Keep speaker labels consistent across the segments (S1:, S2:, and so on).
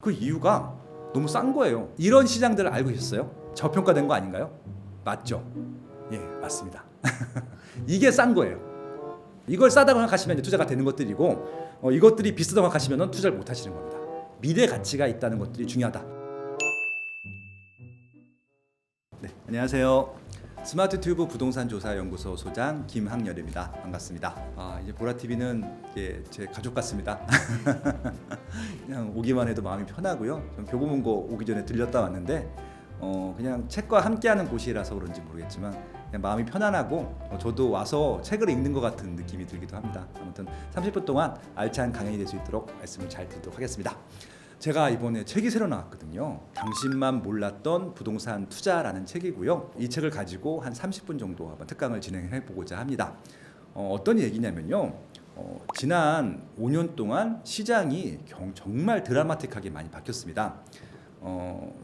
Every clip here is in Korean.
S1: 그 이유가 너무 싼 거예요. 이런 시장들을 알고 계셨어요? 저평가된 거 아닌가요? 맞죠? 예, 맞습니다. 이게 싼 거예요. 이걸 싸다고 생각하시면 이제 투자가 되는 것들이고, 이것들이 비싸다고 생각하시면 투자를 못 하시는 겁니다. 미래 가치가 있다는 것들이 중요하다. 네, 안녕하세요. 스마트 튜브 부동산 조사 연구소 소장 김학렬입니다. 반갑습니다. 이제 보라TV는 이제 제 가족 같습니다. 그냥 오기만 해도 마음이 편하고요. 좀 교보문고 오기 전에 들렸다 왔는데 그냥 책과 함께하는 곳이라서 그런지 모르겠지만 그냥 마음이 편안하고 저도 와서 책을 읽는 것 같은 느낌이 들기도 합니다. 아무튼 30분 동안 알찬 강연이 될 수 있도록 말씀을 잘 드리도록 하겠습니다. 제가 이번에 책이 새로 나왔거든요. 당신만 몰랐던 부동산 투자라는 책이고요. 이 책을 가지고 한 30분 정도 한번 특강을 진행해 보고자 합니다. 어떤 얘기냐면요. 지난 5년 동안 시장이 정말 드라마틱하게 많이 바뀌었습니다.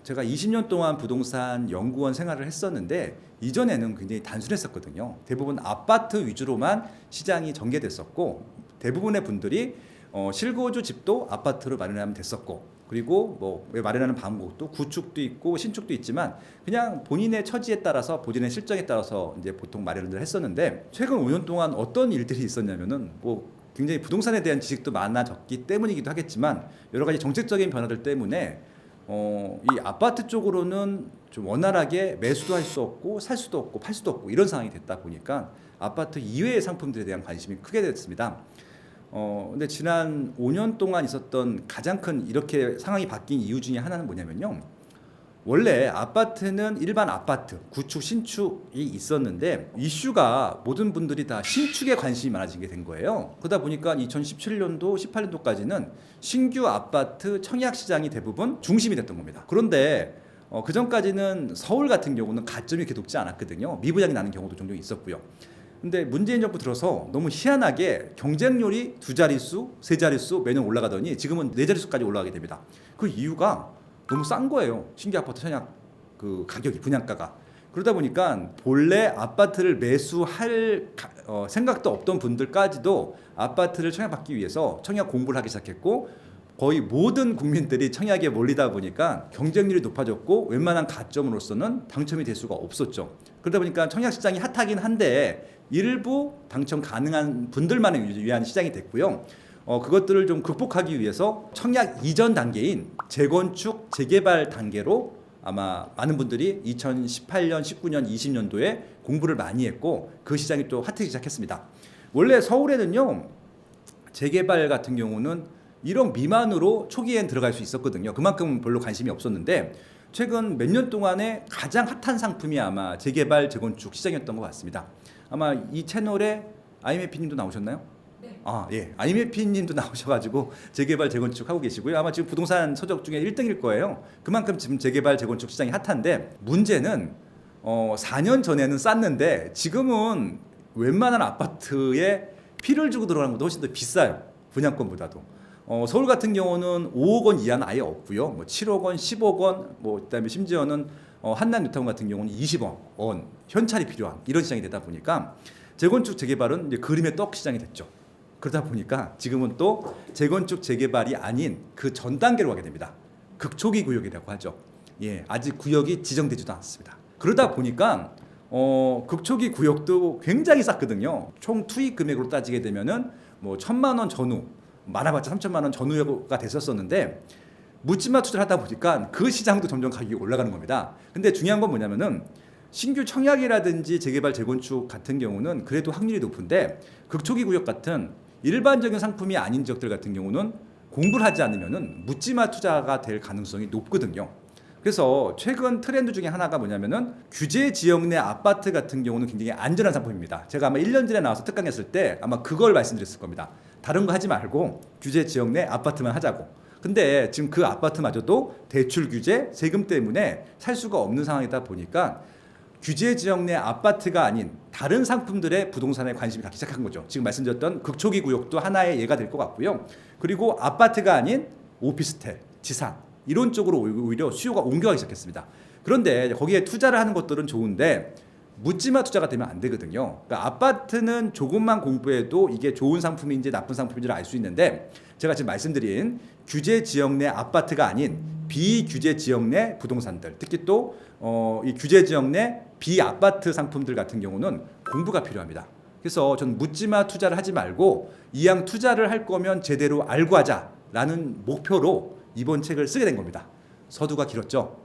S1: 제가 20년 동안 부동산 연구원 생활을 했었는데 이전에는 굉장히 단순했었거든요. 대부분 아파트 위주로만 시장이 전개됐었고 대부분의 분들이 실거주 집도 아파트로 마련하면 됐었고, 그리고 뭐 마련하는 방법도 구축도 있고 신축도 있지만 그냥 본인의 처지에 따라서 본인의 실정에 따라서 이제 보통 마련을 했었는데, 최근 5년 동안 어떤 일들이 있었냐면은 뭐 굉장히 부동산에 대한 지식도 많아졌기 때문이기도 하겠지만 여러 가지 정책적인 변화들 때문에 이 아파트 쪽으로는 좀 원활하게 매수도 할 수 없고 살 수도 없고 팔 수도 없고 이런 상황이 됐다 보니까 아파트 이외의 상품들에 대한 관심이 크게 됐습니다. 근데 지난 5년 동안 있었던 가장 큰 이렇게 상황이 바뀐 이유 중에 하나는 뭐냐면요. 원래 아파트는 일반 아파트, 구축, 신축이 있었는데 이슈가 모든 분들이 다 신축에 관심이 많아지게 된 거예요. 그러다 보니까 2017년도, 18년도까지는 신규 아파트 청약 시장이 대부분 중심이 됐던 겁니다. 그런데 그 전까지는 서울 같은 경우는 가점이 이렇게 높지 않았거든요. 미분양이 나는 경우도 종종 있었고요. 근데 문재인 정부 들어서 너무 희한하게 경쟁률이 2자릿수, 3자릿수 매년 올라가더니 지금은 4자릿수까지 올라가게 됩니다. 그 이유가 너무 싼 거예요. 신규 아파트 청약 그 가격이, 분양가가. 그러다 보니까 본래 아파트를 매수할 생각도 없던 분들까지도 아파트를 청약받기 위해서 청약 공부를 하기 시작했고, 거의 모든 국민들이 청약에 몰리다 보니까 경쟁률이 높아졌고 웬만한 가점으로서는 당첨이 될 수가 없었죠. 그러다 보니까 청약 시장이 핫하긴 한데 일부 당첨 가능한 분들만을 위한 시장이 됐고요. 그것들을 좀 극복하기 위해서 청약 이전 단계인 재건축, 재개발 단계로 아마 많은 분들이 2018년, 19년, 20년도에 공부를 많이 했고 그 시장이 또 핫해지기 시작했습니다. 원래 서울에는요, 재개발 같은 경우는 1억 미만으로 초기엔 들어갈 수 있었거든요. 그만큼 별로 관심이 없었는데 최근 몇 년 동안에 가장 핫한 상품이 아마 재개발, 재건축 시장이었던 것 같습니다. 아마 이 채널에 아이메피님도 나오셨나요?
S2: 네.
S1: 예. 아이메피님도 나오셔가지고 재개발, 재건축 하고 계시고요. 아마 지금 부동산 서적 중에 1등일 거예요. 그만큼 지금 재개발, 재건축 시장이 핫한데 문제는 4년 전에는 쌌는데 지금은 웬만한 아파트에 피를 주고 들어가는 것보다 훨씬 더 비싸요. 분양권보다도. 서울 같은 경우는 5억 원 이하는 아예 없고요. 뭐 7억 원, 10억 원, 뭐 그다음에 심지어는 한남 뉴타운 같은 경우는 20억 원 현찰이 필요한 이런 시장이 되다 보니까 재건축 재개발은 이제 그림의 떡 시장이 됐죠. 그러다 보니까 지금은 또 재건축 재개발이 아닌 그 전 단계로 가게 됩니다. 극초기 구역이라고 하죠. 예, 아직 구역이 지정되지도 않습니다. 그러다 보니까 극초기 구역도 굉장히 쌌거든요. 총 투입 금액으로 따지게 되면은 뭐 1,000만 원 전후, 많아봤자 3천만 원 전후가 됐었었는데 묻지마 투자를 하다 보니까 그 시장도 점점 가격이 올라가는 겁니다. 근데 중요한 건 뭐냐면은 신규 청약이라든지 재개발, 재건축 같은 경우는 그래도 확률이 높은데 극초기 구역 같은 일반적인 상품이 아닌 지역들 같은 경우는 공부를 하지 않으면은 묻지마 투자가 될 가능성이 높거든요. 그래서 최근 트렌드 중에 하나가 뭐냐면은 규제 지역 내 아파트 같은 경우는 굉장히 안전한 상품입니다. 제가 아마 1년 전에 나와서 특강했을 때 아마 그걸 말씀드렸을 겁니다. 다른 거 하지 말고 규제 지역 내 아파트만 하자고. 근데 지금 그 아파트마저도 대출 규제, 세금 때문에 살 수가 없는 상황이다 보니까 규제 지역 내 아파트가 아닌 다른 상품들의 부동산에 관심이 갖기 시작한 거죠. 지금 말씀드렸던 극초기 구역도 하나의 예가 될 것 같고요. 그리고 아파트가 아닌 오피스텔, 지상 이런 쪽으로 오히려 수요가 옮겨가기 시작했습니다. 그런데 거기에 투자를 하는 것들은 좋은데 묻지마 투자가 되면 안 되거든요. 그러니까 아파트는 조금만 공부해도 이게 좋은 상품인지 나쁜 상품인지를 알 수 있는데, 제가 지금 말씀드린 규제 지역 내 아파트가 아닌 비규제 지역 내 부동산들, 특히 또 이 규제 지역 내 비아파트 상품들 같은 경우는 공부가 필요합니다. 그래서 저는 묻지마 투자를 하지 말고 이왕 투자를 할 거면 제대로 알고 하자라는 목표로 이번 책을 쓰게 된 겁니다. 서두가 길었죠.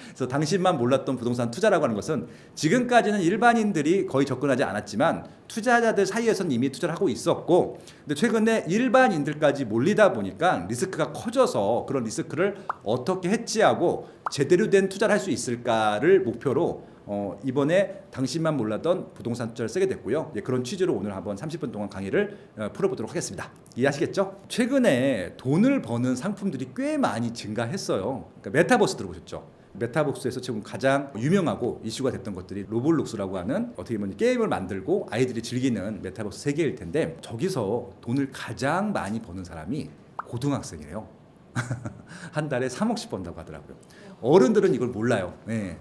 S1: 그래서 당신만 몰랐던 부동산 투자라고 하는 것은 지금까지는 일반인들이 거의 접근하지 않았지만 투자자들 사이에서는 이미 투자를 하고 있었고, 근데 최근에 일반인들까지 몰리다 보니까 리스크가 커져서 그런 리스크를 어떻게 해지하고 제대로 된 투자를 할 수 있을까를 목표로 이번에 당신만 몰랐던 부동산 투자를 쓰게 됐고요. 그런 취지로 오늘 한번 30분 동안 강의를 풀어보도록 하겠습니다. 이해하시겠죠? 최근에 돈을 버는 상품들이 꽤 많이 증가했어요. 그러니까 메타버스 들어보셨죠? 메타버스에서 지금 가장 유명하고 이슈가 됐던 것들이 로블록스라고 하는 어떻게 보면 게임을 만들고 아이들이 즐기는 메타버스 세계일 텐데, 저기서 돈을 가장 많이 버는 사람이 고등학생이에요. 한 달에 3억씩 번다고 하더라고요. 어른들은 이걸 몰라요. 네.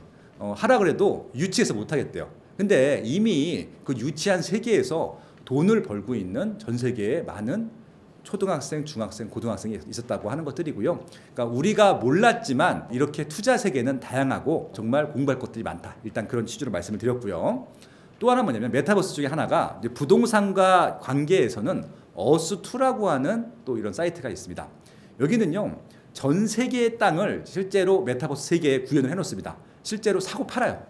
S1: 하라 그래도 유치해서 못 하겠대요. 근데 이미 그 유치한 세계에서 돈을 벌고 있는 전 세계에 많은 초등학생, 중학생, 고등학생이 있었다고 하는 것들이고요. 그러니까 우리가 몰랐지만 이렇게 투자 세계는 다양하고 정말 공부할 것들이 많다. 일단 그런 취지로 말씀을 드렸고요. 또 하나 뭐냐면 메타버스 중에 하나가 이제 부동산과 관계에서는 어스2라고 하는 또 이런 사이트가 있습니다. 여기는요, 전 세계의 땅을 실제로 메타버스 세계에 구현을 해놓습니다. 실제로 사고 팔아요.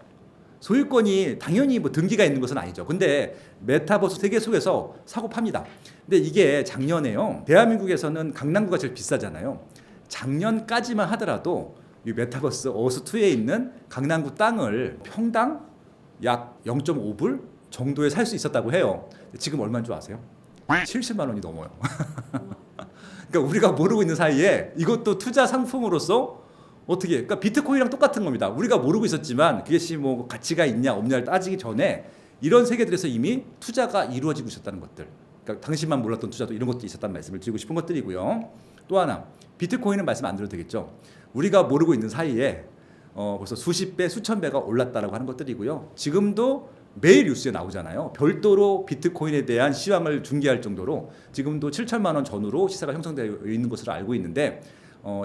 S1: 소유권이 당연히 뭐 등기가 있는 것은 아니죠. 근데 메타버스 세계 속에서 사고 팝니다. 근데 이게 작년에요, 대한민국에서는 강남구가 제일 비싸잖아요. 작년까지만 하더라도 이 메타버스 어스2에 있는 강남구 땅을 평당 약 0.5불 정도에 살 수 있었다고 해요. 지금 얼마인 줄 아세요? 70만 원이 넘어요. 그러니까 우리가 모르고 있는 사이에 이것도 투자 상품으로서 어떻게, 그러니까 비트코인이랑 똑같은 겁니다. 우리가 모르고 있었지만 그것이 뭐 가치가 있냐 없냐를 따지기 전에 이런 세계들에서 이미 투자가 이루어지고 있었다는 것들. 그러니까 당신만 몰랐던 투자도 이런 것도 있었다는 말씀을 드리고 싶은 것들이고요. 또 하나, 비트코인은 말씀 안 드려도 되겠죠. 우리가 모르고 있는 사이에 벌써 수십 배, 수천 배가 올랐다라고 하는 것들이고요. 지금도 매일 뉴스에 나오잖아요. 별도로 비트코인에 대한 시황을 중계할 정도로 지금도 7천만 원 전후로 시세가 형성되어 있는 것으로 알고 있는데,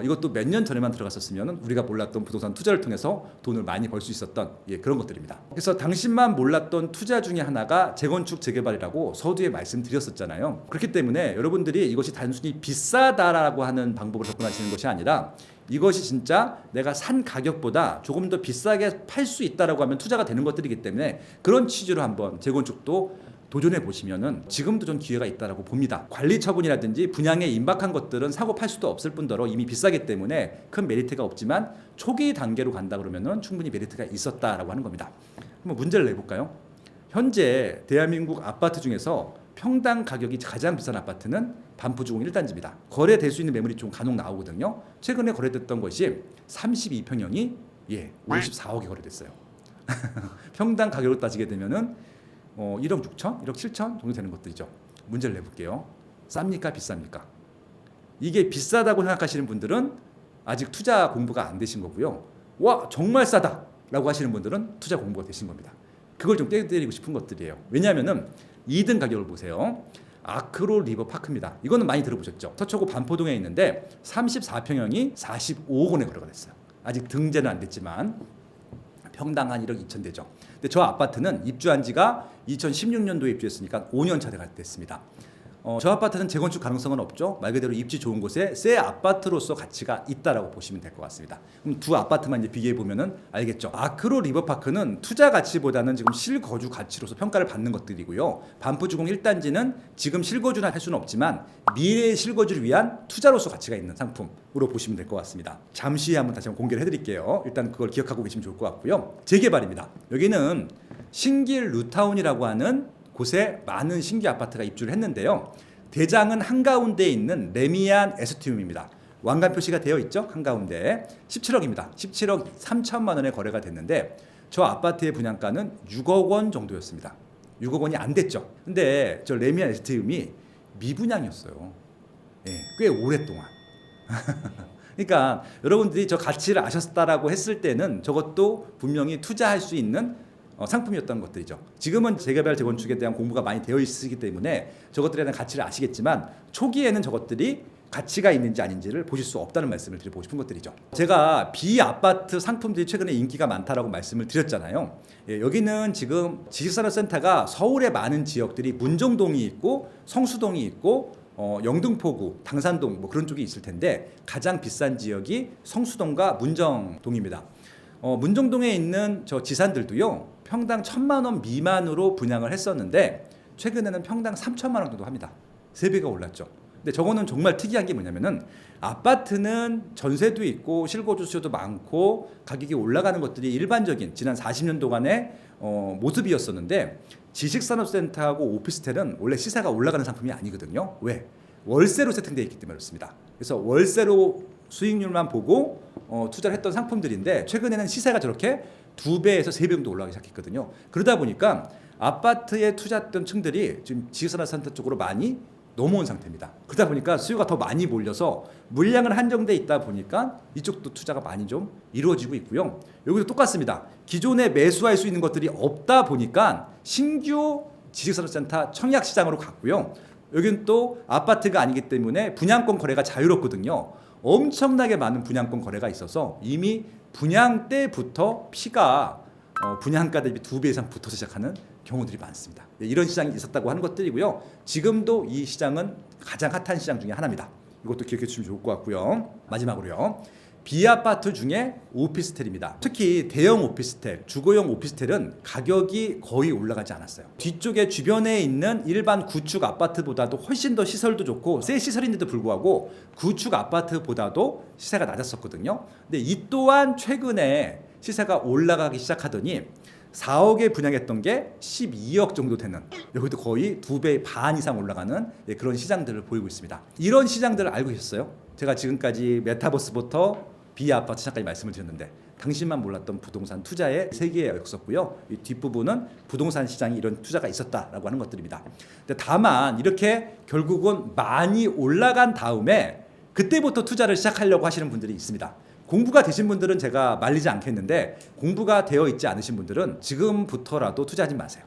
S1: 이것도 몇 년 전에만 들어갔었으면 우리가 몰랐던 부동산 투자를 통해서 돈을 많이 벌 수 있었던 그런 것들입니다. 그래서 당신만 몰랐던 투자 중에 하나가 재건축 재개발이라고 서두에 말씀드렸었잖아요. 그렇기 때문에 여러분들이 이것이 단순히 비싸다라고 하는 방법을 접근하시는 것이 아니라 이것이 진짜 내가 산 가격보다 조금 더 비싸게 팔 수 있다라고 하면 투자가 되는 것들이기 때문에 그런 취지로 한번 재건축도 도전해 보시면은 지금도 좀 기회가 있다라고 봅니다. 관리 처분이라든지 분양에 임박한 것들은 사고 팔 수도 없을 뿐더러 이미 비싸기 때문에 큰 메리트가 없지만 초기 단계로 간다 그러면은 충분히 메리트가 있었다라고 하는 겁니다. 한번 문제를 내볼까요? 현재 대한민국 아파트 중에서 평당 가격이 가장 비싼 아파트는 반포주공 1단지입니다. 거래될 수 있는 매물이 좀 간혹 나오거든요. 최근에 거래됐던 것이 32평형이 54억에 거래됐어요. 평당 가격으로 따지게 되면은 1억 6천, 1억 7천 정도 되는 것들이죠. 문제를 내볼게요. 쌉니까? 비쌉니까? 이게 비싸다고 생각하시는 분들은 아직 투자 공부가 안 되신 거고요. 와, 정말 싸다 라고 하시는 분들은 투자 공부가 되신 겁니다. 그걸 좀 떼드리고 싶은 것들이에요. 왜냐하면은 2등 가격을 보세요. 아크로 리버파크입니다. 이거는 많이 들어보셨죠? 서초구 반포동에 있는데 34평형이 45억 원에 거래가 됐어요. 아직 등재는 안 됐지만 평당 한 1억 2천 되죠. 근데 저 아파트는 입주한 지가 2016년도에 입주했으니까 5년 차 됐습니다. 저 아파트는 재건축 가능성은 없죠. 말 그대로 입지 좋은 곳에 새 아파트로서 가치가 있다라고 보시면 될 것 같습니다. 그럼 두 아파트만 이제 비교해 보면은 알겠죠. 아크로 리버파크는 투자 가치보다는 지금 실거주 가치로서 평가를 받는 것들이고요. 반포주공 1단지는 지금 실거주는 할 수는 없지만 미래의 실거주를 위한 투자로서 가치가 있는 상품으로 보시면 될 것 같습니다. 잠시 한번 다시 한번 공개를 해드릴게요. 일단 그걸 기억하고 계시면 좋을 것 같고요. 재개발입니다. 여기는 신길 루타운이라고 하는 곳에 많은 신규 아파트가 입주를 했는데요. 대장은 한가운데에 있는 레미안 에스티움입니다. 왕관 표시가 되어 있죠. 한가운데 17억입니다. 17억 3천만 원에 거래가 됐는데 저 아파트의 분양가는 6억 원 정도였습니다. 6억 원이 안 됐죠. 근데 저 레미안 에스티움이 미분양이었어요. 꽤 오랫동안. 그러니까 여러분들이 저 가치를 아셨다라고 했을 때는 저것도 분명히 투자할 수 있는 상품이었던 것들이죠. 지금은 재개발 재건축에 대한 공부가 많이 되어 있기 때문에 저것들에 대한 가치를 아시겠지만 초기에는 저것들이 가치가 있는지 아닌지를 보실 수 없다는 말씀을 드리고 싶은 것들이죠. 제가 비아파트 상품들이 최근에 인기가 많다라고 말씀을 드렸잖아요. 여기는 지금 지식산업센터가 서울의 많은 지역들이 문정동이 있고 성수동이 있고 영등포구, 당산동 뭐 그런 쪽이 있을 텐데 가장 비싼 지역이 성수동과 문정동입니다. 문정동에 있는 저 지산들도요 평당 1,000만 원 미만으로 분양을 했었는데 최근에는 평당 3천만 원 정도 합니다. 3배가 올랐죠. 근데 저거는 정말 특이한 게 뭐냐면은 아파트는 전세도 있고 실거주 수요도 많고 가격이 올라가는 것들이 일반적인 지난 40년도간의 모습이었었는데 지식산업센터하고 오피스텔은 원래 시세가 올라가는 상품이 아니거든요. 왜? 월세로 세팅되어 있기 때문에 그렇습니다. 그래서 월세로 수익률만 보고 투자를 했던 상품들인데 최근에는 시세가 저렇게 2배에서 3배 정도 올라가기 시작했거든요. 그러다 보니까 아파트에 투자했던 층들이 지금 지식산업센터 쪽으로 많이 넘어온 상태입니다. 그러다 보니까 수요가 더 많이 몰려서 물량은 한정돼 있다 보니까 이쪽도 투자가 많이 좀 이루어지고 있고요. 여기도 똑같습니다. 기존에 매수할 수 있는 것들이 없다 보니까 신규 지식산업센터 청약시장으로 갔고요. 여기는 또 아파트가 아니기 때문에 분양권 거래가 자유롭거든요. 엄청나게 많은 분양권 거래가 있어서 이미 분양 때부터 피가 분양가 대비 2배 이상 붙어서 시작하는 경우들이 많습니다. 이런 시장이 있었다고 하는 것들이고요. 지금도 이 시장은 가장 핫한 시장 중에 하나입니다. 이것도 기억해 주시면 좋을 것 같고요. 마지막으로요. 비아파트 중에 오피스텔입니다. 특히 대형 오피스텔, 주거용 오피스텔은 가격이 거의 올라가지 않았어요. 뒤쪽에 주변에 있는 일반 구축 아파트보다도 훨씬 더 시설도 좋고 새 시설인데도 불구하고 구축 아파트보다도 시세가 낮았었거든요. 근데 이 또한 최근에 시세가 올라가기 시작하더니 4억에 분양했던 게 12억 정도 되는 여기도 거의 2배 반 이상 올라가는 그런 시장들을 보이고 있습니다. 이런 시장들을 알고 계셨어요? 제가 지금까지 메타버스부터 비아파트 시장까지 말씀을 드렸는데 당신만 몰랐던 부동산 투자의 세계였었고요. 이 뒷부분은 부동산 시장이 이런 투자가 있었다라고 하는 것들입니다. 근데 다만 이렇게 결국은 많이 올라간 다음에 그때부터 투자를 시작하려고 하시는 분들이 있습니다. 공부가 되신 분들은 제가 말리지 않겠는데 공부가 되어 있지 않으신 분들은 지금부터라도 투자하지 마세요.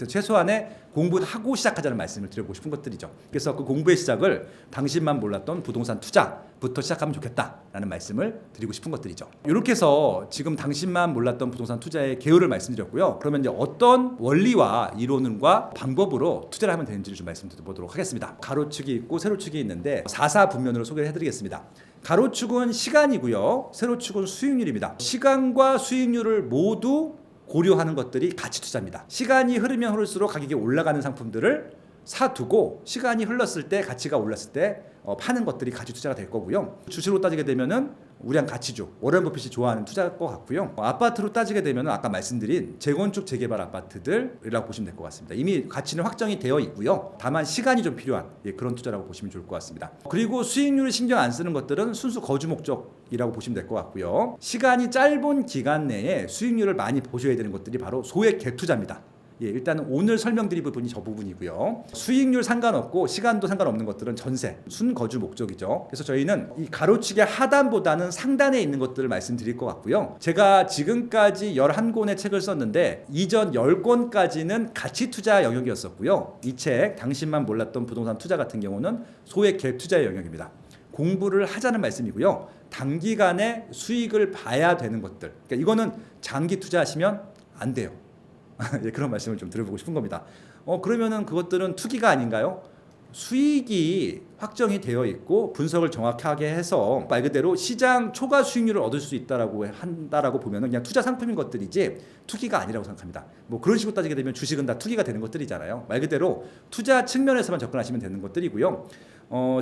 S1: 최소한의 공부하고 시작하자는 말씀을 드리고 싶은 것들이죠. 그래서 그 공부의 시작을 당신만 몰랐던 부동산 투자부터 시작하면 좋겠다라는 말씀을 드리고 싶은 것들이죠. 이렇게 해서 지금 당신만 몰랐던 부동산 투자의 개요를 말씀드렸고요. 그러면 이제 어떤 원리와 이론과 방법으로 투자를 하면 되는지를 좀 말씀드려보도록 하겠습니다. 가로축이 있고 세로축이 있는데 4사 분면으로 소개를 해드리겠습니다. 가로축은 시간이고요. 세로축은 수익률입니다. 시간과 수익률을 모두 고려하는 것들이 가치 투자입니다. 시간이 흐르면 흐를수록 가격이 올라가는 상품들을 사두고 시간이 흘렀을 때 가치가 올랐을 때 파는 것들이 가치 투자가 될 거고요. 주식으로 따지게 되면은 우량 가치주 워런 버핏이 좋아하는 투자일 것 같고요. 아파트로 따지게 되면은 아까 말씀드린 재건축 재개발 아파트들이라고 보시면 될 것 같습니다. 이미 가치는 확정이 되어 있고요. 다만 시간이 좀 필요한 그런 투자라고 보시면 좋을 것 같습니다. 그리고 수익률을 신경 안 쓰는 것들은 순수 거주 목적이라고 보시면 될 것 같고요. 시간이 짧은 기간 내에 수익률을 많이 보셔야 되는 것들이 바로 소액 갭 투자입니다. 일단은 오늘 설명드릴 부분이 저 부분이고요. 수익률 상관없고 시간도 상관없는 것들은 전세, 순거주 목적이죠. 그래서 저희는 이 가로축의 하단보다는 상단에 있는 것들을 말씀드릴 것 같고요. 제가 지금까지 11권의 책을 썼는데 이전 10권까지는 가치 투자 영역이었었고요. 이 책 당신만 몰랐던 부동산 투자 같은 경우는 소액 갭 투자의 영역입니다. 공부를 하자는 말씀이고요. 단기간에 수익을 봐야 되는 것들. 그러니까 이거는 장기 투자하시면 안 돼요. 그런 말씀을 좀 드려보고 싶은 겁니다. 그러면은 그것들은 투기가 아닌가요? 수익이 확정이 되어 있고 분석을 정확하게 해서 말 그대로 시장 초과 수익률을 얻을 수 있다라고 한다라고 보면은 그냥 투자 상품인 것들이지 투기가 아니라고 생각합니다. 뭐 그런 식으로 따지게 되면 주식은 다 투기가 되는 것들이잖아요. 말 그대로 투자 측면에서만 접근하시면 되는 것들이고요.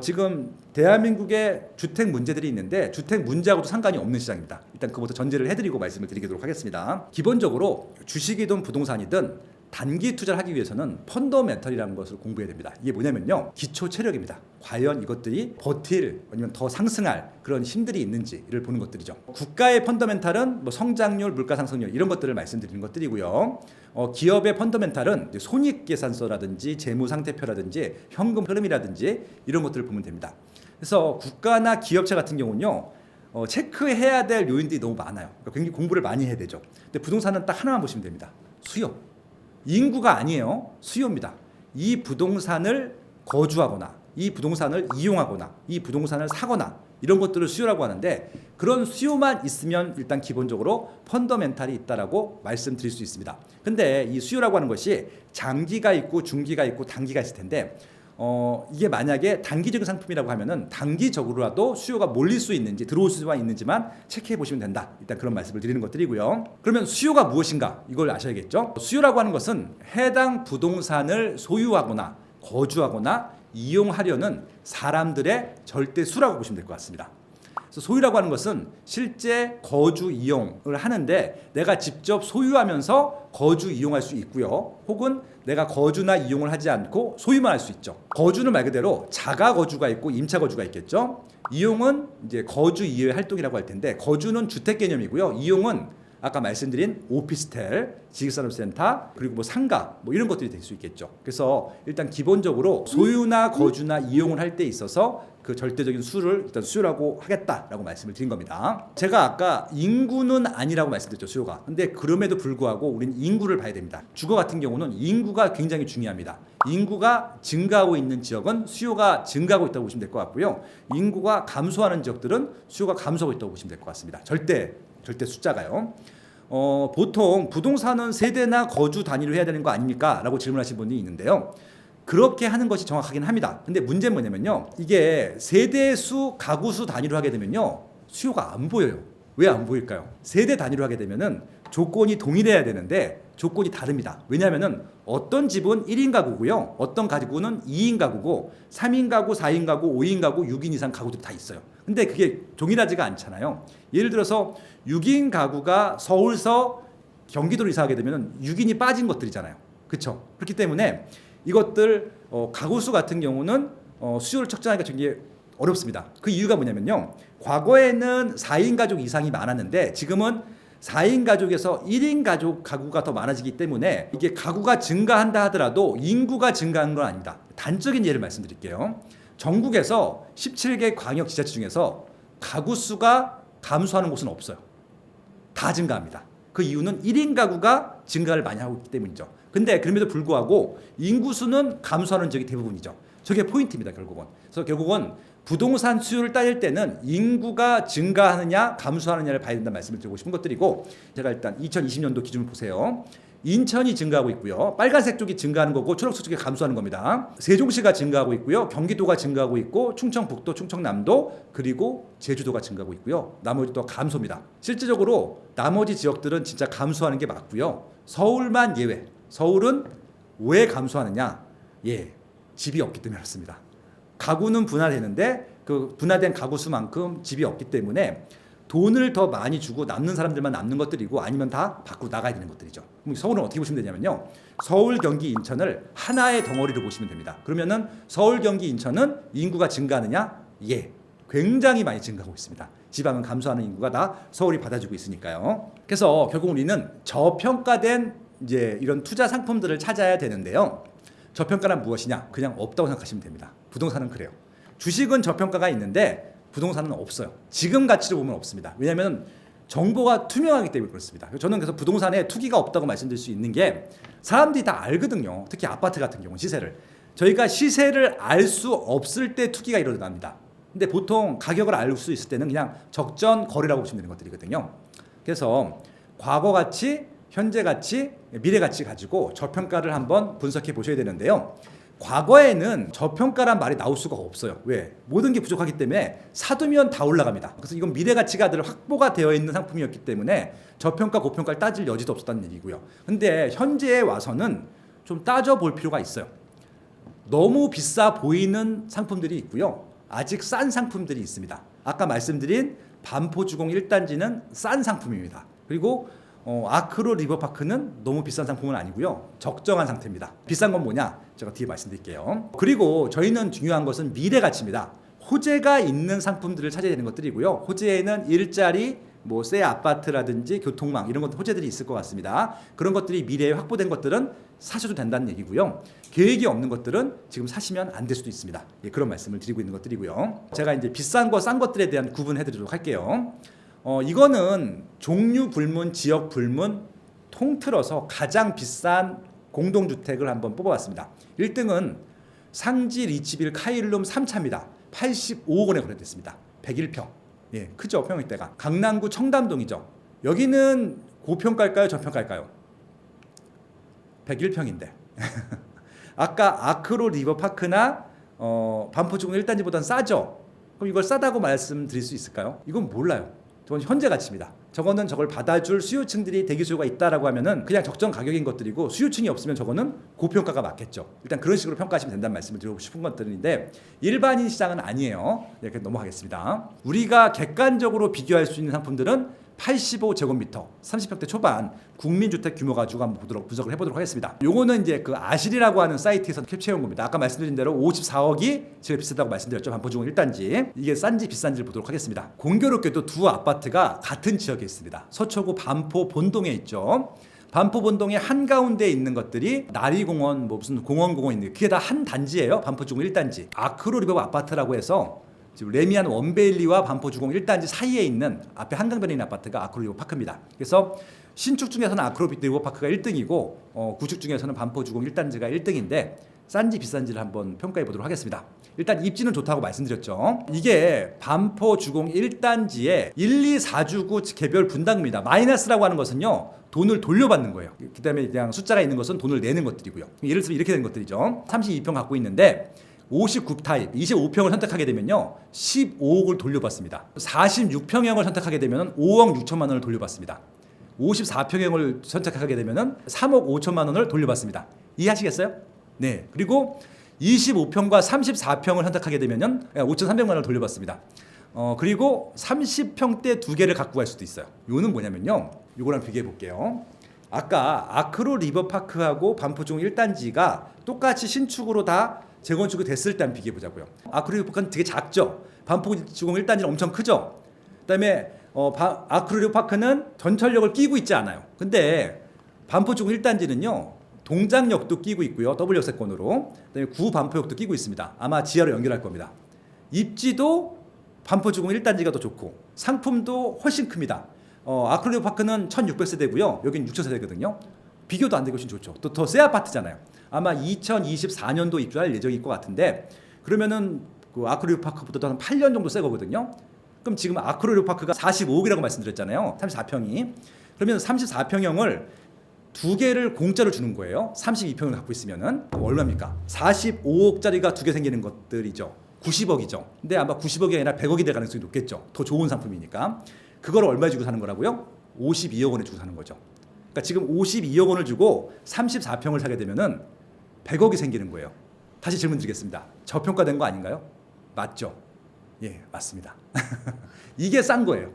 S1: 지금 대한민국의 주택 문제들이 있는데 주택 문제하고도 상관이 없는 시장입니다. 일단 그것부터 전제를 해드리고 말씀을 드리도록 하겠습니다. 기본적으로 주식이든 부동산이든 단기 투자를 하기 위해서는 펀더멘털이라는 것을 공부해야 됩니다. 이게 뭐냐면요. 기초 체력입니다. 과연 이것들이 버틸 아니면 더 상승할 그런 힘들이 있는지를 보는 것들이죠. 국가의 펀더멘털은 뭐 성장률, 물가 상승률 이런 것들을 말씀드리는 것들이고요. 기업의 펀더멘털은 손익계산서라든지 재무상태표라든지 현금 흐름이라든지 이런 것들을 보면 됩니다. 그래서 국가나 기업체 같은 경우는요. 체크해야 될 요인들이 너무 많아요. 그러니까 굉장히 공부를 많이 해야 되죠. 근데 부동산은 딱 하나만 보시면 됩니다. 수요. 인구가 아니에요. 수요입니다. 이 부동산을 거주하거나 이 부동산을 이용하거나 이 부동산을 사거나 이런 것들을 수요라고 하는데, 그런 수요만 있으면 일단 기본적으로 펀더멘탈이 있다라고 말씀드릴 수 있습니다. 근데 이 수요라고 하는 것이 장기가 있고 중기가 있고 단기가 있을 텐데, 이게 만약에 단기적인 상품이라고 하면은 단기적으로라도 수요가 몰릴 수 있는지 들어올 수가 있는지만 체크해 보시면 된다. 일단 그런 말씀을 드리는 것들이고요. 그러면 수요가 무엇인가 이걸 아셔야겠죠. 수요라고 하는 것은 해당 부동산을 소유하거나 거주하거나 이용하려는 사람들의 절대 수라고 보시면 될 것 같습니다. 그래서 소유라고 하는 것은 실제 거주 이용을 하는데 내가 직접 소유하면서 거주 이용할 수 있고요. 혹은 내가 거주나 이용을 하지 않고 소유만 할 수 있죠. 거주는 말 그대로 자가 거주가 있고 임차 거주가 있겠죠. 이용은 이제 거주 이외의 활동이라고 할 텐데, 거주는 주택 개념이고요. 이용은 아까 말씀드린 오피스텔, 지식산업센터, 그리고 뭐 상가 뭐 이런 것들이 될 수 있겠죠. 그래서 일단 기본적으로 소유나 거주나 이용을 할 때 있어서 그 절대적인 수를 일단 수요라고 하겠다라고 말씀을 드린 겁니다. 제가 아까 인구는 아니라고 말씀드렸죠, 수요가. 근데 그럼에도 불구하고 우리는 인구를 봐야 됩니다. 주거 같은 경우는 인구가 굉장히 중요합니다. 인구가 증가하고 있는 지역은 수요가 증가하고 있다고 보시면 될 것 같고요. 인구가 감소하는 지역들은 수요가 감소하고 있다고 보시면 될 것 같습니다. 절대 숫자가요. 보통 부동산은 세대나 거주 단위로 해야 되는 거 아닙니까? 라고 질문하신 분이 있는데요. 그렇게 하는 것이 정확하긴 합니다. 근데 문제는 뭐냐면요. 이게 세대수, 가구수 단위로 하게 되면요. 수요가 안 보여요. 왜 안 보일까요? 세대 단위로 하게 되면은 조건이 동일해야 되는데 조건이 다릅니다. 왜냐하면은 어떤 집은 1인 가구고요. 어떤 가구는 2인 가구고 3인 가구, 4인 가구, 5인 가구, 6인 이상 가구들이 다 있어요. 근데 그게 동일하지가 않잖아요. 예를 들어서 6인 가구가 서울서 경기도로 이사하게 되면 6인이 빠진 것들이잖아요. 그렇죠? 그렇기 때문에 이것들 가구수 같은 경우는 수요를 측정하기가 굉장히 어렵습니다. 그 이유가 뭐냐면요. 과거에는 4인 가족 이상이 많았는데 지금은 4인 가족에서 1인 가족 가구가 더 많아지기 때문에 이게 가구가 증가한다 하더라도 인구가 증가하는 건 아닙니다. 단적인 예를 말씀드릴게요. 전국에서 17개 광역지자체 중에서 가구 수가 감소하는 곳은 없어요. 다 증가합니다. 그 이유는 1인 가구가 증가를 많이 하고 있기 때문이죠. 근데 그럼에도 불구하고 인구수는 감소하는 지역이 대부분이죠. 저게 포인트입니다, 결국은. 그래서 결국은 부동산 수요를 따질 때는 인구가 증가하느냐 감소하느냐를 봐야 된다는 말씀을 드리고 싶은 것들이고, 제가 일단 2020년도 기준을 보세요. 인천이 증가하고 있고요. 빨간색 쪽이 증가하는 거고 초록색 쪽이 감소하는 겁니다. 세종시가 증가하고 있고요. 경기도가 증가하고 있고 충청북도, 충청남도, 그리고 제주도가 증가하고 있고요. 나머지 또 감소입니다. 실질적으로 나머지 지역들은 진짜 감소하는 게 맞고요. 서울만 예외. 서울은 왜 감소하느냐? 집이 없기 때문에 그렇습니다. 가구는 분화되는데 그 분화된 가구 수만큼 집이 없기 때문에 돈을 더 많이 주고 남는 사람들만 남는 것들이고 아니면 다 밖으로 나가야 되는 것들이죠. 그럼 서울은 어떻게 보시면 되냐면요. 서울, 경기, 인천을 하나의 덩어리로 보시면 됩니다. 그러면은 서울, 경기, 인천은 인구가 증가하느냐? 굉장히 많이 증가하고 있습니다. 지방은 감소하는 인구가 다 서울이 받아주고 있으니까요. 그래서 결국 우리는 저평가된 이제 이런 투자 상품들을 찾아야 되는데요. 저평가란 무엇이냐? 그냥 없다고 생각하시면 됩니다. 부동산은 그래요. 주식은 저평가가 있는데 부동산은 없어요. 지금 가치로 보면 없습니다. 왜냐하면 정보가 투명하기 때문에 그렇습니다. 저는 그래서 부동산에 투기가 없다고 말씀드릴 수 있는 게 사람들이 다 알거든요. 특히 아파트 같은 경우는 시세를. 저희가 시세를 알 수 없을 때 투기가 일어납니다. 근데 보통 가격을 알 수 있을 때는 그냥 적전 거래라고 보시면 되는 것들이거든요. 그래서 과거 가치, 현재 가치, 미래 가치 가지고 저평가를 한번 분석해 보셔야 되는데요. 과거에는 저평가란 말이 나올 수가 없어요. 왜? 모든 게 부족하기 때문에 사두면 다 올라갑니다. 그래서 이건 미래 가치가 늘 확보가 되어 있는 상품이었기 때문에 저평가, 고평가를 따질 여지도 없었다는 얘기고요. 근데 현재에 와서는 좀 따져볼 필요가 있어요. 너무 비싸 보이는 상품들이 있고요. 아직 싼 상품들이 있습니다. 아까 말씀드린 반포주공 1단지는 싼 상품입니다. 그리고 아크로 리버파크는 너무 비싼 상품은 아니고요. 적정한 상태입니다. 비싼 건 뭐냐? 제가 뒤에 말씀드릴게요. 그리고 저희는 중요한 것은 미래 가치입니다. 호재가 있는 상품들을 찾아야 되는 것들이고요. 호재에는 일자리, 새 아파트라든지 교통망 이런 것들 호재들이 있을 것 같습니다. 그런 것들이 미래에 확보된 것들은 사셔도 된다는 얘기고요. 계획이 없는 것들은 지금 사시면 안 될 수도 있습니다. 그런 말씀을 드리고 있는 것들이고요. 제가 이제 비싼 거, 싼 것들에 대한 구분해 드리도록 할게요. 이거는 종류 불문, 지역 불문, 통틀어서 가장 비싼 공동주택을 한번 뽑아봤습니다. 1등은 상지 리치빌 카일룸 3차입니다. 85억 원에 거래됐습니다. 101평. 예, 크죠, 평형대가. 강남구 청담동이죠. 여기는 고평가일까요, 저평가일까요? 101평인데. 아까 아크로 리버파크나 반포주공 1단지보다는 싸죠. 그럼 이걸 싸다고 말씀드릴 수 있을까요? 이건 몰라요. 저건 현재 가치입니다. 저거는 저걸 받아줄 수요층들이 대기 수요가 있다라고 하면은 그냥 적정 가격인 것들이고, 수요층이 없으면 저거는 고평가가 맞겠죠. 일단 그런 식으로 평가하시면 된다는 말씀을 드리고 싶은 것들인데, 일반인 시장은 아니에요. 이렇게 넘어가겠습니다. 우리가 객관적으로 비교할 수 있는 상품들은 85제곱미터, 30평대 초반 국민주택 규모 가지고 한번 분석을 해보도록 하겠습니다. 요거는 이제 그 아실이라고 하는 사이트에서 캡처해온 겁니다. 아까 말씀드린 대로 54억이 제일 비싸다고 말씀드렸죠. 반포주공 1단지. 이게 싼지 비싼지를 보도록 하겠습니다. 공교롭게도 두 아파트가 같은 지역에 있습니다. 서초구 반포 본동에 있죠. 반포 본동의 한가운데에 있는 것들이 나리공원, 뭐 무슨 공원이 있는데, 그게 다 한 단지예요. 반포주공 1단지. 아크로 리버 아파트라고 해서 지금 레미안 원베일리와 반포주공 1단지 사이에 있는 앞에 한강변에 있는 아파트가 아크로 리버파크입니다. 그래서 신축 중에서는 아크로 리버파크가 1등이고 구축 중에서는 반포주공 1단지가 1등인데, 싼지 비싼지를 한번 평가해 보도록 하겠습니다. 일단 입지는 좋다고 말씀드렸죠. 이게 반포주공 1단지의 1, 2, 4주구 개별 분당입니다. 마이너스라고 하는 것은요, 돈을 돌려받는 거예요. 그 다음에 그냥 숫자가 있는 것은 돈을 내는 것들이고요. 예를 들면 이렇게 된 것들이죠. 32평 갖고 있는데 59타입 25평을 선택하게 되면요 15억을 돌려받습니다. 46평형을 선택하게 되면 5억 6천만 원을 돌려받습니다. 54평형을 선택하게 되면 3억 5천만 원을 돌려받습니다. 이해하시겠어요? 네. 그리고 25평과 34평을 선택하게 되면 5,300만 원을 돌려받습니다. 그리고 30평대 두 개를 갖고 갈 수도 있어요. 이거는 뭐냐면요, 이거랑 비교해 볼게요. 아까 아크로 리버파크하고 반포주공 1단지가 똑같이 신축으로 다 재건축이 됐을 때 한번 비교해 보자고요. 아크로 리버파크는 되게 작죠. 반포주공 1단지는 엄청 크죠. 그다음에 아크로 리버파크는 전철역을 끼고 있지 않아요. 근데 반포주공 1단지는요 동작역도 끼고 있고요, 더블 역세권으로. 그다음에 구반포역도 끼고 있습니다. 아마 지하로 연결할 겁니다. 입지도 반포주공 1단지가 더 좋고 상품도 훨씬 큽니다. 아크로 리버파크는 1600세대고요. 여기는 6000세대거든요. 비교도 안 되고 훨씬 좋죠. 또 더 새 아파트잖아요. 아마 2024년도 입주할 예정일 것 같은데, 그러면은 그 아크로 리버파크보다 한 8년 정도 새 거거든요. 그럼 지금 아크로 리버파크가 45억이라고 말씀드렸잖아요. 34평이. 그러면 34평형을 두 개를 공짜로 주는 거예요. 32평을 갖고 있으면은 얼마입니까? 45억짜리가 두 개 생기는 것들이죠. 90억이죠. 근데 아마 90억이 아니라 100억이 될 가능성이 높겠죠. 더 좋은 상품이니까. 그걸 얼마 주고 사는 거라고요? 52억 원에 주고 사는 거죠. 그러니까 지금 52억 원을 주고 34평을 사게 되면은 100억이 생기는 거예요. 다시 질문 드리겠습니다. 저평가된 거 아닌가요? 맞죠? 예, 맞습니다. 이게 싼 거예요.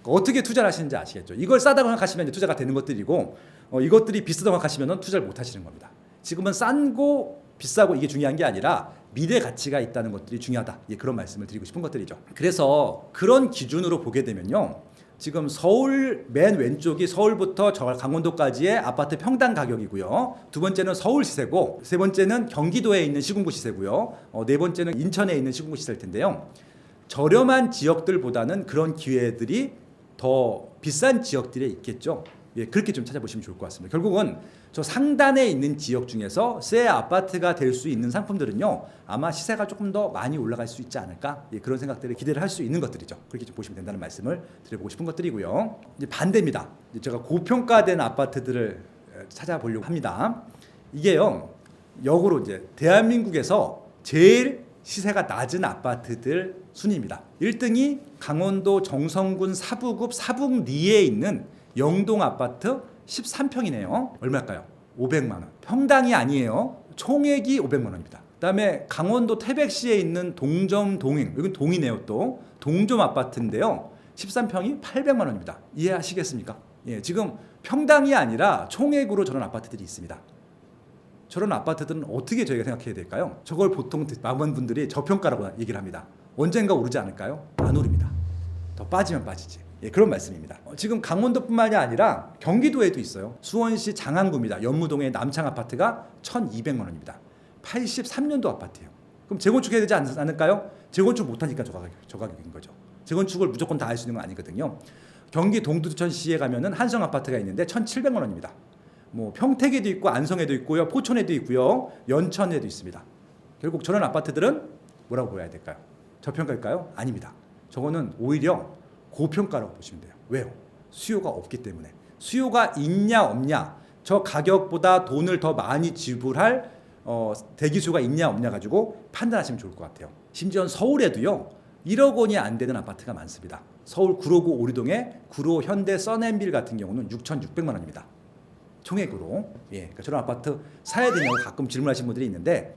S1: 어떻게 투자를 하시는지 아시겠죠? 이걸 싸다고 생각하시면 이제 투자가 되는 것들이고, 이것들이 비싸다고 생각하시면 투자를 못 하시는 겁니다. 지금은 싼고 비싸고 이게 중요한 게 아니라 미래 가치가 있다는 것들이 중요하다. 예, 그런 말씀을 드리고 싶은 것들이죠. 그래서 그런 기준으로 보게 되면요, 지금 서울 맨 왼쪽이 서울부터 저 강원도까지의 아파트 평당 가격이고요. 두 번째는 서울 시세고, 세 번째는 경기도에 있는 시군구 시세고요. 네 번째는 인천에 있는 시군구 시세일 텐데요. 저렴한 지역들보다는 그런 기회들이 더 비싼 지역들에 있겠죠. 예, 그렇게 좀 찾아보시면 좋을 것 같습니다. 결국은 저 상단에 있는 지역 중에서 새 아파트가 될 수 있는 상품들은요, 아마 시세가 조금 더 많이 올라갈 수 있지 않을까, 예, 그런 생각들을 기대를 할 수 있는 것들이죠. 그렇게 좀 보시면 된다는 말씀을 드려보고 싶은 것들이고요. 이제 반대입니다. 이제 제가 고평가된 아파트들을 찾아보려고 합니다. 이게요, 역으로 이제 대한민국에서 제일 시세가 낮은 아파트들 순위입니다. 1등이 강원도 정성군 사부급 사북리에 있는 영동 아파트 13평이네요. 얼마일까요? 500만 원. 평당이 아니에요. 총액이 500만 원입니다. 그다음에 강원도 태백시에 있는 동점 동행, 여긴 동이네요. 또 동점 아파트인데요. 13평이 800만 원입니다. 이해하시겠습니까? 예, 지금 평당이 아니라 총액으로 저런 아파트들이 있습니다. 저런 아파트들은 어떻게 저희가 생각해야 될까요? 저걸 보통 많은 분들이 저평가라고 얘기를 합니다. 언젠가 오르지 않을까요? 안 오릅니다. 더 빠지면 빠지지. 예, 그런 말씀입니다. 지금 강원도뿐만이 아니라 경기도에도 있어요. 수원시 장안구입니다. 연무동의 남창 아파트가 1,200만 원입니다. 83년도 아파트예요. 그럼 재건축해야 되지 않을까요? 재건축 못하니까 저 가격인 거죠. 재건축을 무조건 다 할 수 있는 건 아니거든요. 경기 동두천시에 가면은 한성 아파트가 있는데 1,700만 원입니다. 뭐 평택에도 있고 안성에도 있고요, 포천에도 있고요, 연천에도 있습니다. 결국 저런 아파트들은 뭐라고 보여야 될까요? 저평가일까요? 아닙니다. 저거는 오히려 고평가라고 보시면 돼요. 왜요? 수요가 없기 때문에. 수요가 있냐 없냐, 저 가격보다 돈을 더 많이 지불할 대기수가 있냐 없냐 가지고 판단하시면 좋을 것 같아요. 심지어 서울에도요 1억 원이 안 되는 아파트가 많습니다. 서울 구로구 오리동의 구로 현대 써낸빌 같은 경우는 6,600만 원입니다. 총액으로. 예, 그러니까 저런 아파트 사야 되냐고 가끔 질문하시는 분들이 있는데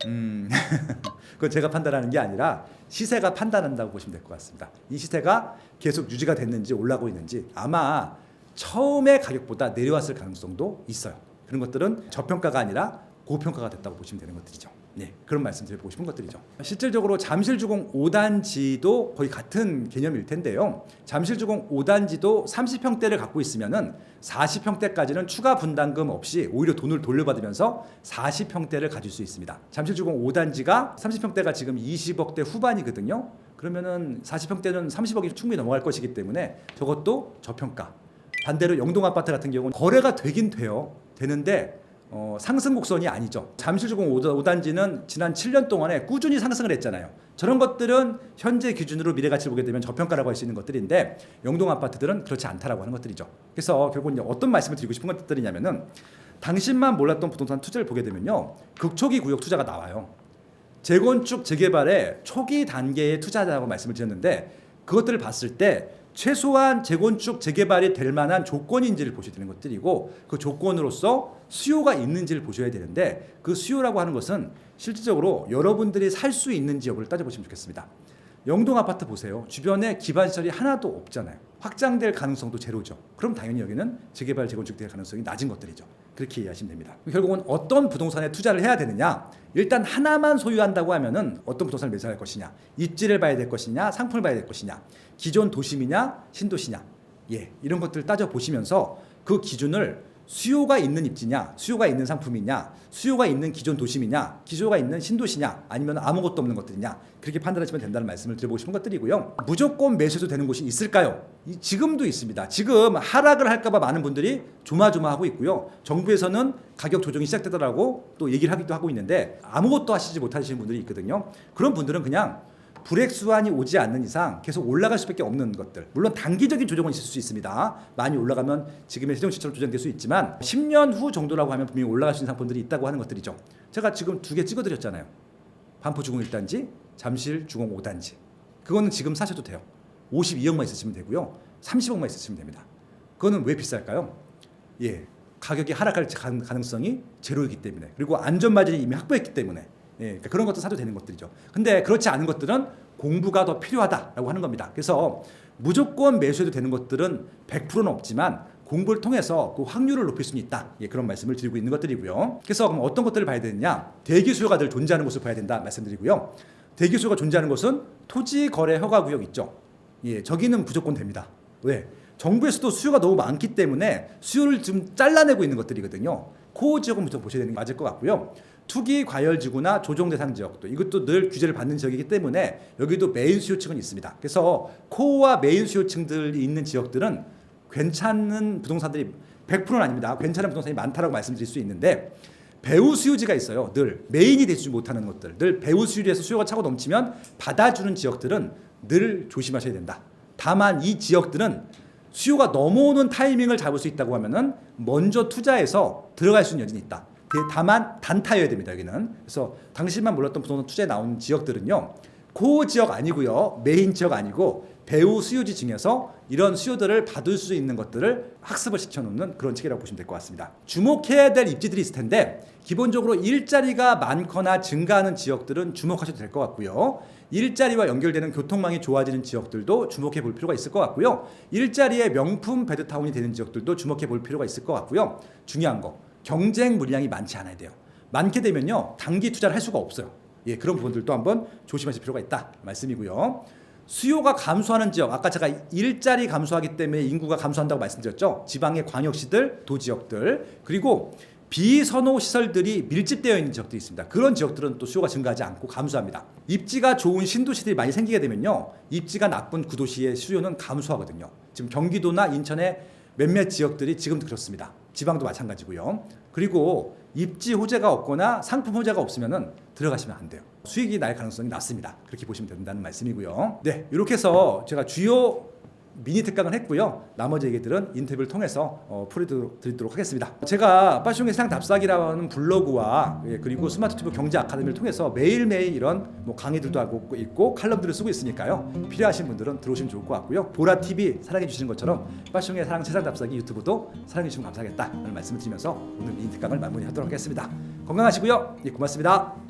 S1: 그건 제가 판단하는 게 아니라 시세가 판단한다고 보시면 될 것 같습니다. 이 시세가 계속 유지가 됐는지 올라가고 있는지 아마 처음에 가격보다 내려왔을 가능성도 있어요. 그런 것들은 저평가가 아니라 고평가가 됐다고 보시면 되는 것들이죠. 네, 그런 말씀 드리고 싶은 것들이죠. 실질적으로 잠실주공 5단지도 거의 같은 개념일 텐데요. 잠실주공 5단지도 30평대를 갖고 있으면은 40평대까지는 추가 분담금 없이 오히려 돈을 돌려받으면서 40평대를 가질 수 있습니다. 잠실주공 5단지가 30평대가 지금 20억대 후반이거든요. 그러면은 40평대는 30억이 충분히 넘어갈 것이기 때문에 저것도 저평가. 반대로 영동 아파트 같은 경우는 거래가 되긴 돼요. 되는데 상승 곡선이 아니죠. 잠실주공 5단지는 지난 7년 동안에 꾸준히 상승을 했잖아요. 저런 것들은 현재 기준으로 미래가치를 보게 되면 저평가라고 할 수 있는 것들인데 영동 아파트들은 그렇지 않다라고 하는 것들이죠. 그래서 결국 이제 어떤 말씀을 드리고 싶은 것들이냐면은 당신만 몰랐던 부동산 투자를 보게 되면요 극초기 구역 투자가 나와요. 재건축 재개발의 초기 단계의 투자자라고 말씀을 드렸는데 그것들을 봤을 때 최소한 재건축 재개발이 될 만한 조건인지를 보셔야 되는 것들이고 그 조건으로서 수요가 있는지를 보셔야 되는데 그 수요라고 하는 것은 실질적으로 여러분들이 살 수 있는지 여부를 따져보시면 좋겠습니다. 영동 아파트 보세요. 주변에 기반시설이 하나도 없잖아요. 확장될 가능성도 제로죠. 그럼 당연히 여기는 재개발 재건축될 가능성이 낮은 것들이죠. 그렇게 이해하시면 됩니다. 결국은 어떤 부동산에 투자를 해야 되느냐, 일단 하나만 소유한다고 하면은 어떤 부동산을 매수할 것이냐, 입지를 봐야 될 것이냐, 상품을 봐야 될 것이냐, 기존 도심이냐 신도시냐, 예, 이런 것들을 따져보시면서 그 기준을 수요가 있는 입지냐, 수요가 있는 상품이냐, 수요가 있는 기존 도심이냐, 기조가 있는 신도시냐, 아니면 아무것도 없는 것들이냐, 그렇게 판단하시면 된다는 말씀을 드려보고 싶은 것들이고요. 무조건 매수해도 되는 곳이 있을까요? 지금도 있습니다. 지금 하락을 할까봐 많은 분들이 조마조마하고 있고요. 정부에서는 가격 조정이 시작되더라고 또 얘기를 하기도 하고 있는데 아무것도 하시지 못하시는 분들이 있거든요. 그런 분들은 그냥 불액수환이 오지 않는 이상 계속 올라갈 수밖에 없는 것들. 물론 단기적인 조정은 있을 수 있습니다. 많이 올라가면 지금의 세종시처럼 조정될 수 있지만 10년 후 정도라고 하면 분명히 올라갈 수 있는 상품들이 있다고 하는 것들이죠. 제가 지금 2개 찍어드렸잖아요. 반포주공 1단지, 잠실주공 5단지. 그거는 지금 사셔도 돼요. 52억만 있으시면 되고요. 30억만 있으시면 됩니다. 그거는 왜 비쌀까요? 예, 가격이 하락할 가능성이 제로이기 때문에, 그리고 안전마진이 이미 확보했기 때문에, 예, 그러니까 그런 것도 사도 되는 것들이죠. 근데 그렇지 않은 것들은 공부가 더 필요하다라고 하는 겁니다. 그래서 무조건 매수해도 되는 것들은 100%는 없지만 공부를 통해서 그 확률을 높일 수는 있다. 예, 그런 말씀을 드리고 있는 것들이고요. 그래서 그럼 어떤 것들을 봐야 되느냐? 대기 수요가 늘 존재하는 곳을 봐야 된다 말씀드리고요. 대기 수요가 존재하는 곳은 토지 거래 허가 구역 있죠. 예, 저기는 무조건 됩니다. 왜? 정부에서도 수요가 너무 많기 때문에 수요를 좀 잘라내고 있는 것들이거든요. 코어 지역은 무조건 보셔야 되는 게 맞을 것 같고요. 투기 과열지구나 조정 대상 지역도 이것도 늘 규제를 받는 지역이기 때문에 여기도 메인 수요층은 있습니다. 그래서 코어와 메인 수요층들이 있는 지역들은 괜찮은 부동산들이 100%는 아닙니다. 괜찮은 부동산이 많다라고 말씀드릴 수 있는데 배후 수요지가 있어요. 늘 메인이 되지 못하는 것들, 늘 배후 수요지에서 수요가 차고 넘치면 받아주는 지역들은 늘 조심하셔야 된다. 다만 이 지역들은 수요가 넘어오는 타이밍을 잡을 수 있다고 하면은 먼저 투자해서 들어갈 수 있는 여지는 있다. 다만 단타여야 됩니다. 여기는. 그래서 당신만 몰랐던 부동산 투자에 나온 지역들은요, 코어 지역 아니고요, 메인 지역 아니고 배후 수요지 중에서 이런 수요들을 받을 수 있는 것들을 학습을 시켜놓는 그런 책이라고 보시면 될 것 같습니다. 주목해야 될 입지들이 있을 텐데 기본적으로 일자리가 많거나 증가하는 지역들은 주목하셔도 될 것 같고요. 일자리와 연결되는 교통망이 좋아지는 지역들도 주목해 볼 필요가 있을 것 같고요. 일자리의 명품 베드타운이 되는 지역들도 주목해 볼 필요가 있을 것 같고요. 중요한 거, 경쟁 물량이 많지 않아야 돼요. 많게 되면요, 단기 투자를 할 수가 없어요. 예, 그런 부분들도 한번 조심하실 필요가 있다 말씀이고요. 수요가 감소하는 지역, 아까 제가 일자리 감소하기 때문에 인구가 감소한다고 말씀드렸죠. 지방의 광역시들, 도지역들, 그리고 비선호 시설들이 밀집되어 있는 지역들이 있습니다. 그런 지역들은 또 수요가 증가하지 않고 감소합니다. 입지가 좋은 신도시들이 많이 생기게 되면요, 입지가 나쁜 구도시의 수요는 감소하거든요. 지금 경기도나 인천의 몇몇 지역들이 지금도 그렇습니다. 지방도 마찬가지고요. 그리고 입지 호재가 없거나 상품 호재가 없으면은 들어가시면 안 돼요. 수익이 날 가능성이 낮습니다. 그렇게 보시면 된다는 말씀이고요. 네, 이렇게 해서 제가 주요 미니 특강을 했고요. 나머지 얘기들은 인터뷰를 통해서 풀어드리도록 하겠습니다. 제가 빠숑의 세상 답사기라는 블로그와 그리고 스마트튜브 경제 아카데미를 통해서 매일매일 이런 강의들도 하고 있고 칼럼들을 쓰고 있으니까요. 필요하신 분들은 들어오시면 좋을 것 같고요. 보라TV 사랑해 주시는 것처럼 빠숑의 세상 답사기 유튜브도 사랑해 주시면 감사하겠다는 말씀을 드리면서 오늘 미니 특강을 마무리하도록 하겠습니다. 건강하시고요. 예, 고맙습니다.